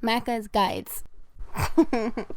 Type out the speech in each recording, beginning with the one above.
Macca's Guides.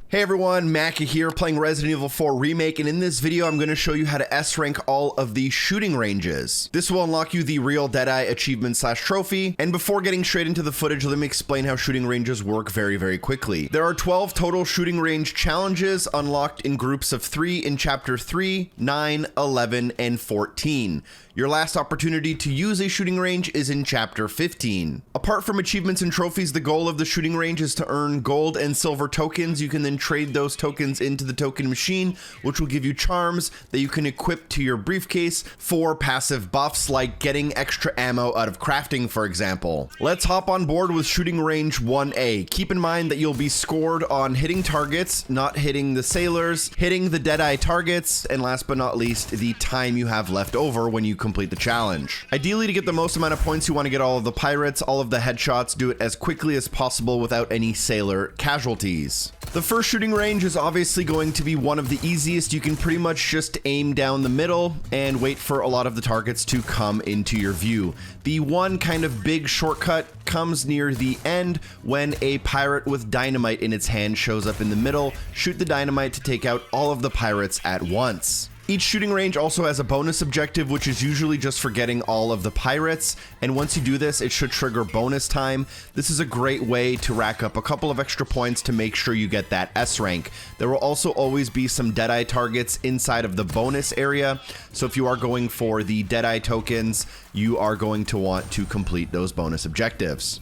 Hey everyone, Macca here playing Resident Evil 4 Remake, and in this video I'm going to show you how to S-rank all of the shooting ranges. This will unlock you the real Deadeye Achievement / trophy, and before getting straight into the footage, let me explain how shooting ranges work very quickly. There are 12 total shooting range challenges unlocked in groups of 3 in Chapter 3, 9, 11, and 14. Your last opportunity to use a shooting range is in Chapter 15. Apart from achievements and trophies, the goal of the shooting range is to earn gold and silver tokens. You can then trade those tokens into the token machine, which will give you charms that you can equip to your briefcase for passive buffs like getting extra ammo out of crafting, for example. Let's hop on board with shooting range 1A. Keep in mind that you'll be scored on hitting targets, not hitting the sailors, hitting the Deadeye targets, and last but not least, the time you have left over when you complete the challenge. Ideally, to get the most amount of points, you want to get all of the pirates, all of the headshots, do it as quickly as possible without any sailor casualties. The first shooting range is obviously going to be one of the easiest. You can pretty much just aim down the middle and wait for a lot of the targets to come into your view. The one kind of big shortcut comes near the end when a pirate with dynamite in its hand shows up in the middle. Shoot the dynamite to take out all of the pirates at once. Each shooting range also has a bonus objective, which is usually just for getting all of the pirates, and once you do this, it should trigger bonus time. This is a great way to rack up a couple of extra points to make sure you get that S rank. There will also always be some Deadeye targets inside of the bonus area, so if you are going for the Deadeye tokens, you are going to want to complete those bonus objectives.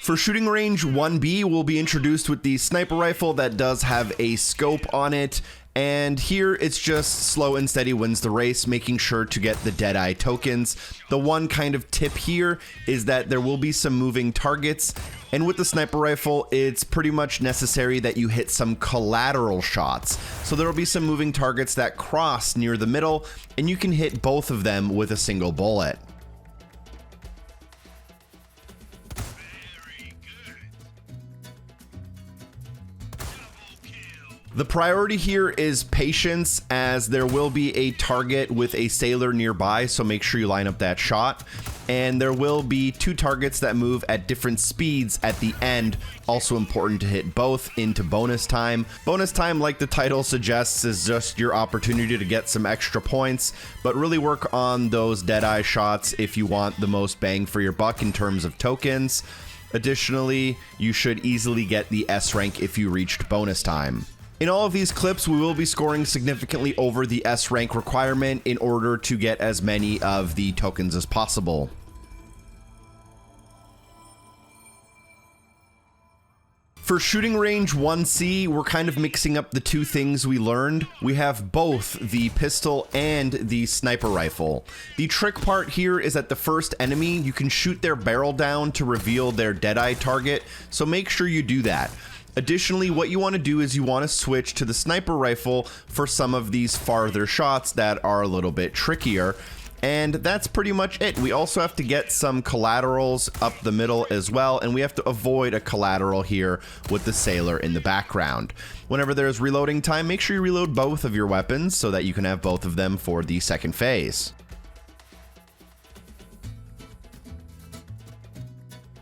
For shooting range 1B, we'll be introduced with the sniper rifle that does have a scope on it, and here it's just slow and steady wins the race, making sure to get the Deadeye tokens. The one kind of tip here is that there will be some moving targets, and with the sniper rifle, it's pretty much necessary that you hit some collateral shots. So there will be some moving targets that cross near the middle, and you can hit both of them with a single bullet. The priority here is patience, as there will be a target with a sailor nearby, so make sure you line up that shot. And there will be 2 targets that move at different speeds at the end, also important to hit both into bonus time. Bonus time, like the title suggests, is just your opportunity to get some extra points, but really work on those Deadeye shots if you want the most bang for your buck in terms of tokens. Additionally, you should easily get the S rank if you reached bonus time. In all of these clips, we will be scoring significantly over the S rank requirement in order to get as many of the tokens as possible. For shooting range 1C, we're kind of mixing up the 2 things we learned. We have both the pistol and the sniper rifle. The trick part here is that the first enemy, you can shoot their barrel down to reveal their Deadeye target, so make sure you do that. Additionally, what you want to do is you want to switch to the sniper rifle for some of these farther shots that are a little bit trickier. And that's pretty much it. We also have to get some collaterals up the middle as well, and we have to avoid a collateral here with the sailor in the background. Whenever there's reloading time, make sure you reload both of your weapons so that you can have both of them for the second phase.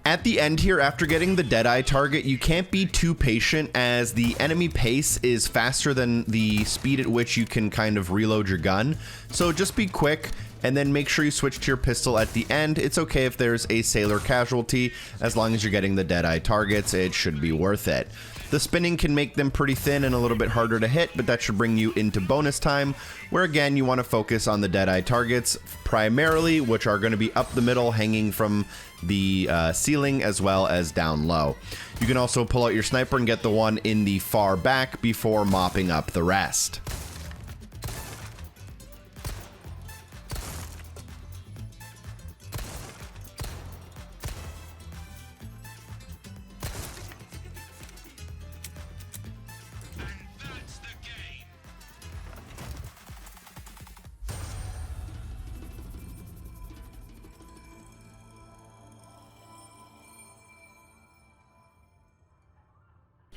At the end here, after getting the Deadeye target, you can't be too patient, as the enemy pace is faster than the speed at which you can kind of reload your gun. So just be quick, and then make sure you switch to your pistol at the end. It's okay if there's a sailor casualty, as long as you're getting the Deadeye targets, it should be worth it. The spinning can make them pretty thin and a little bit harder to hit, but that should bring you into bonus time, where again you want to focus on the Deadeye targets primarily, which are going to be up the middle, hanging from the ceiling, as well as down low. You can also pull out your sniper and get the one in the far back before mopping up the rest.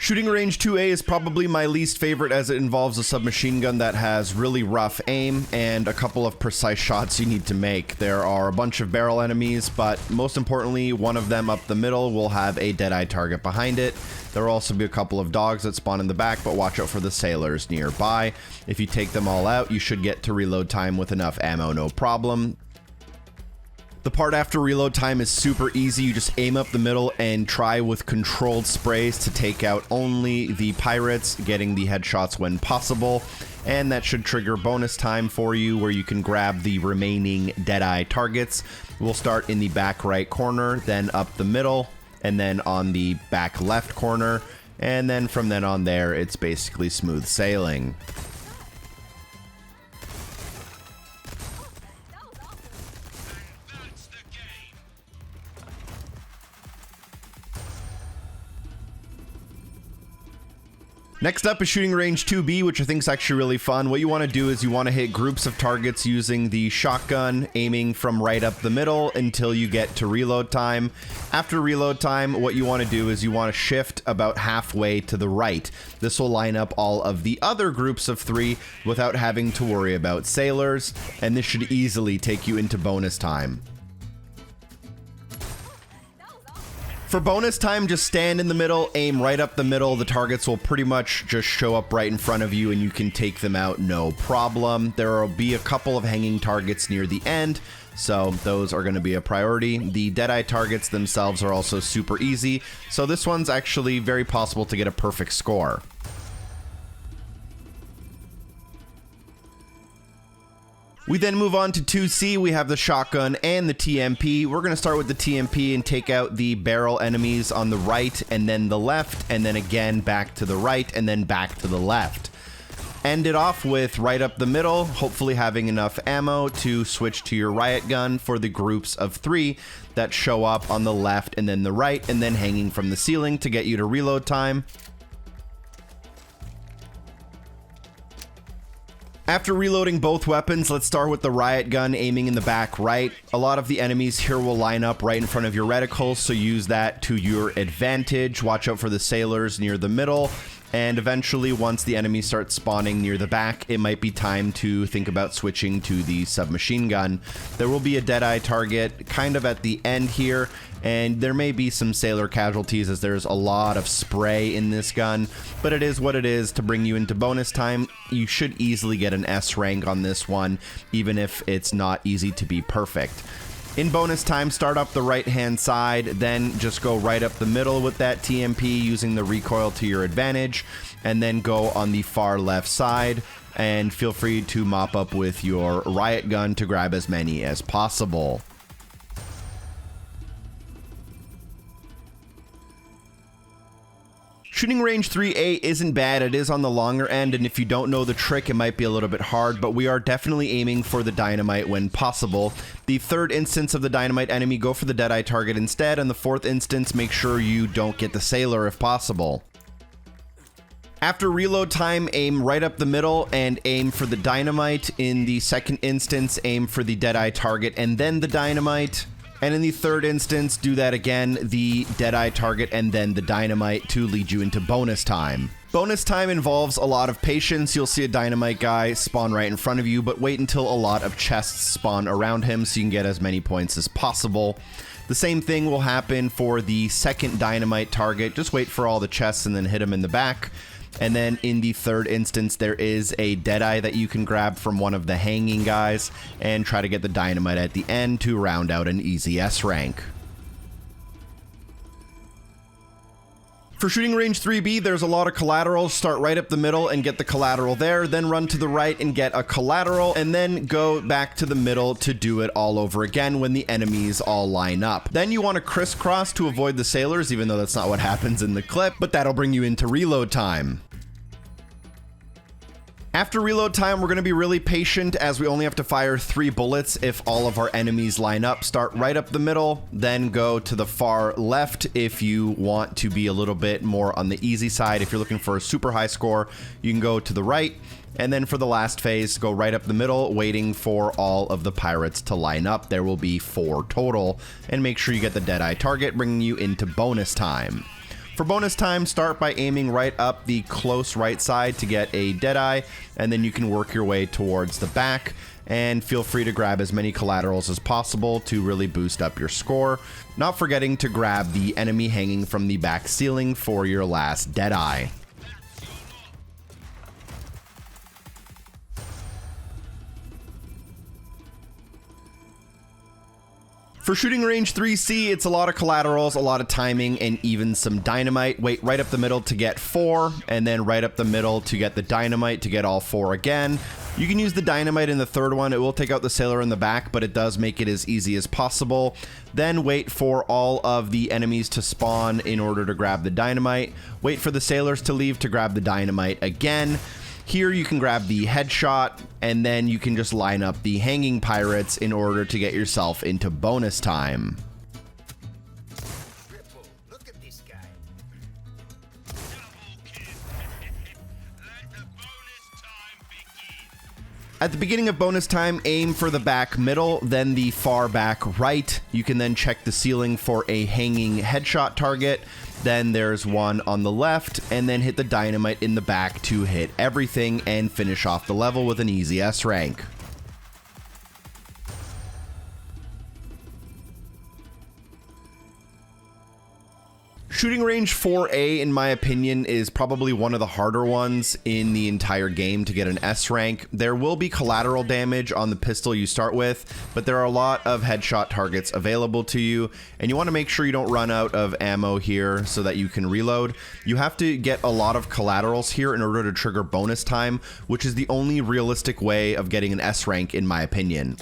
Shooting range 2A is probably my least favorite as it involves a submachine gun that has really rough aim and a couple of precise shots you need to make. There are a bunch of barrel enemies, but most importantly, one of them up the middle will have a Deadeye target behind it. There will also be a couple of dogs that spawn in the back, but watch out for the sailors nearby. If you take them all out, you should get to reload time with enough ammo, no problem. The part after reload time is super easy. You just aim up the middle and try with controlled sprays to take out only the pirates, getting the headshots when possible. And that should trigger bonus time for you where you can grab the remaining Deadeye targets. We'll start in the back right corner, then up the middle, and then on the back left corner. And then from then on there, it's basically smooth sailing. Next up is shooting range 2B, which I think is actually really fun. What you want to do is you want to hit groups of targets using the shotgun, aiming from right up the middle until you get to reload time. After reload time, what you want to do is you want to shift about halfway to the right. This will line up all of the other groups of 3 without having to worry about sailors, and this should easily take you into bonus time. For bonus time, just stand in the middle, aim right up the middle. The targets will pretty much just show up right in front of you and you can take them out no problem. There will be a couple of hanging targets near the end, so those are going to be a priority. The Deadeye targets themselves are also super easy, so this one's actually very possible to get a perfect score. We then move on to 2C. We have the shotgun and the TMP. We're going to start with the TMP and take out the barrel enemies on the right and then the left, and then again back to the right and then back to the left. End it off with right up the middle, hopefully having enough ammo to switch to your riot gun for the groups of 3 that show up on the left and then the right, and then hanging from the ceiling to get you to reload time. After reloading both weapons, let's start with the riot gun, aiming in the back right. A lot of the enemies here will line up right in front of your reticle, so use that to your advantage. Watch out for the sailors near the middle, and eventually once the enemies start spawning near the back, it might be time to think about switching to the submachine gun. There will be a Deadeye target kind of at the end here, and there may be some sailor casualties as there's a lot of spray in this gun, but it is what it is. To bring you into bonus time, you should easily get an S rank on this one, even if it's not easy to be perfect. In bonus time, start up the right hand side, then just go right up the middle with that TMP using the recoil to your advantage, and then go on the far left side, and feel free to mop up with your riot gun to grab as many as possible. Shooting range 3A isn't bad. It is on the longer end, and if you don't know the trick, it might be a little bit hard, but we are definitely aiming for the dynamite when possible. The third instance of the dynamite enemy, go for the Deadeye target instead, and the fourth instance, make sure you don't get the sailor if possible. After reload time, aim right up the middle and aim for the dynamite. In the second instance, aim for the Deadeye target and then the dynamite. And in the third instance, do that again, the Deadeye target and then the dynamite to lead you into bonus time. Bonus time involves a lot of patience. You'll see a dynamite guy spawn right in front of you, but wait until a lot of chests spawn around him so you can get as many points as possible. The same thing will happen for the second dynamite target. Just wait for all the chests and then hit him in the back. And then in the third instance, there is a Deadeye that you can grab from one of the hanging guys and try to get the dynamite at the end to round out an easy S rank. For shooting range 3B, there's a lot of collateral. Start right up the middle and get the collateral there, then run to the right and get a collateral, and then go back to the middle to do it all over again when the enemies all line up. Then you want to crisscross to avoid the sailors, even though that's not what happens in the clip, but that'll bring you into reload time. After reload time, we're going to be really patient as we only have to fire 3 bullets if all of our enemies line up. Start right up the middle, then go to the far left if you want to be a little bit more on the easy side. If you're looking for a super high score, you can go to the right. And then for the last phase, go right up the middle, waiting for all of the pirates to line up. There will be 4 total. And make sure you get the Deadeye target, bringing you into bonus time. For bonus time, start by aiming right up the close right side to get a Deadeye, and then you can work your way towards the back, and feel free to grab as many collaterals as possible to really boost up your score, not forgetting to grab the enemy hanging from the back ceiling for your last Deadeye. For shooting range 3C, it's a lot of collaterals, a lot of timing, and even some dynamite. Wait right up the middle to get 4, and then right up the middle to get the dynamite to get all 4 again. You can use the dynamite in the third one. It will take out the sailor in the back, but it does make it as easy as possible. Then wait for all of the enemies to spawn in order to grab the dynamite. Wait for the sailors to leave to grab the dynamite again. Here you can grab the headshot, and then you can just line up the hanging pirates in order to get yourself into bonus time. Look at this guy. At the beginning of bonus time, aim for the back middle, then the far back right. You can then check the ceiling for a hanging headshot target. Then there's one on the left, and then hit the dynamite in the back to hit everything and finish off the level with an easy S rank. Shooting range 4A, in my opinion, is probably one of the harder ones in the entire game to get an S rank. There will be collateral damage on the pistol you start with, but there are a lot of headshot targets available to you, and you want to make sure you don't run out of ammo here so that you can reload. You have to get a lot of collaterals here in order to trigger bonus time, which is the only realistic way of getting an S rank, in my opinion.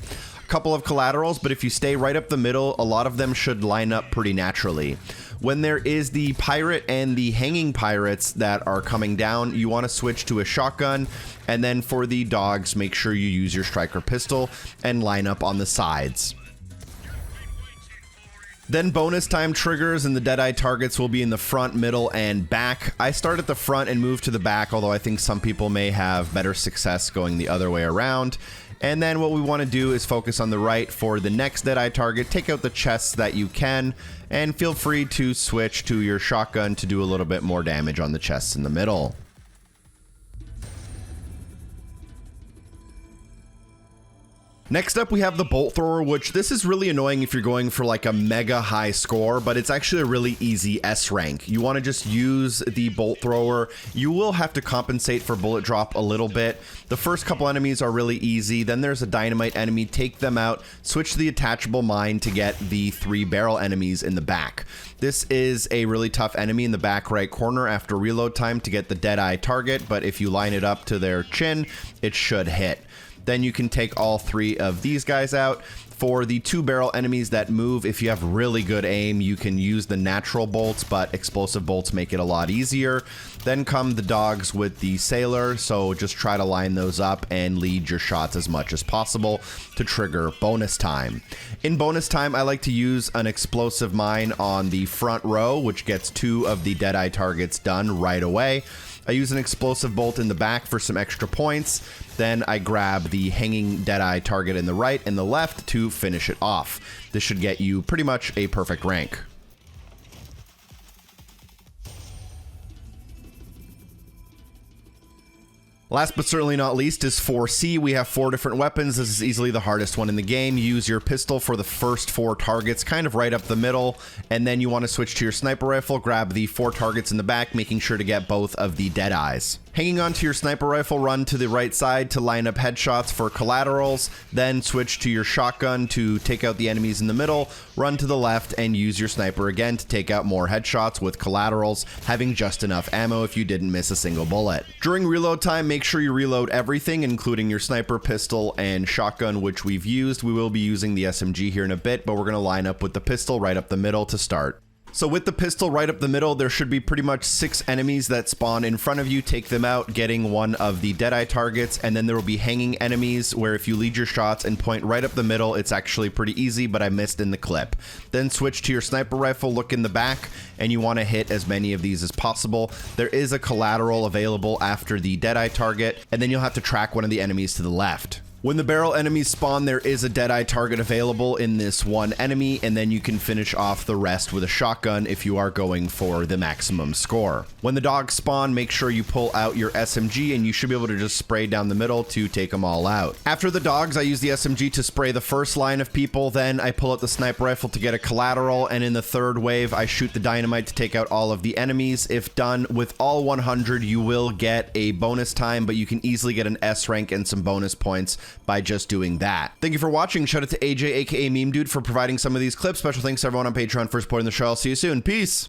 Couple of collaterals, but if you stay right up the middle, a lot of them should line up pretty naturally. When there is the pirate and the hanging pirates that are coming down, you want to switch to a shotgun, and then for the dogs, make sure you use your striker pistol and line up on the sides. Then bonus time triggers, and the Deadeye targets will be in the front, middle, and back. I start at the front and move to the back, although I think some people may have better success going the other way around. And then what we want to do is focus on the right for the next Deadeye target, take out the chests that you can, and feel free to switch to your shotgun to do a little bit more damage on the chests in the middle. Next up, we have the bolt thrower, which this is really annoying if you're going for like a mega high score, but it's actually a really easy S rank. You want to just use the bolt thrower. You will have to compensate for bullet drop a little bit. The first couple enemies are really easy. Then there's a dynamite enemy, take them out, switch to the attachable mine to get the 3 barrel enemies in the back. This is a really tough enemy in the back right corner after reload time to get the Deadeye target, but if you line it up to their chin, it should hit. Then you can take all 3 of these guys out. For the 2 barrel enemies that move, if you have really good aim, you can use the natural bolts, but explosive bolts make it a lot easier. Then come the dogs with the sailor, so just try to line those up and lead your shots as much as possible to trigger bonus time. In bonus time, I like to use an explosive mine on the front row, which gets 2 of the Deadeye targets done right away. I use an explosive bolt in the back for some extra points. Then I grab the hanging Deadeye target in the right and the left to finish it off. This should get you pretty much a perfect rank. Last but certainly not least is 4C. We have 4 different weapons. This is easily the hardest one in the game. You use your pistol for the first 4 targets, kind of right up the middle, and then you want to switch to your sniper rifle, grab the 4 targets in the back, making sure to get both of the Deadeyes. Hanging on to your sniper rifle, run to the right side to line up headshots for collaterals, then switch to your shotgun to take out the enemies in the middle, run to the left, and use your sniper again to take out more headshots with collaterals, having just enough ammo if you didn't miss a single bullet. During reload time, make sure you reload everything, including your sniper, pistol, and shotgun, which we've used. We will be using the SMG here in a bit, but we're going to line up with the pistol right up the middle to start. So with the pistol right up the middle, there should be pretty much 6 enemies that spawn in front of you. Take them out, getting one of the Deadeye targets, and then there will be hanging enemies where if you lead your shots and point right up the middle, it's actually pretty easy, but I missed in the clip. Then switch to your sniper rifle, look in the back, and you want to hit as many of these as possible. There is a collateral available after the Deadeye target, and then you'll have to track one of the enemies to the left. When the barrel enemies spawn, there is a Deadeye target available in this one enemy, and then you can finish off the rest with a shotgun if you are going for the maximum score. When the dogs spawn, make sure you pull out your SMG, and you should be able to just spray down the middle to take them all out. After the dogs, I use the SMG to spray the first line of people, then I pull out the sniper rifle to get a collateral, and in the third wave, I shoot the dynamite to take out all of the enemies. If done with all 100, you will get a bonus time, but you can easily get an S rank and some bonus points by just doing that. Thank you for watching. Shout out to AJ, aka Memedude, for providing some of these clips. Special thanks to everyone on Patreon for supporting the show. I'll see you soon. Peace.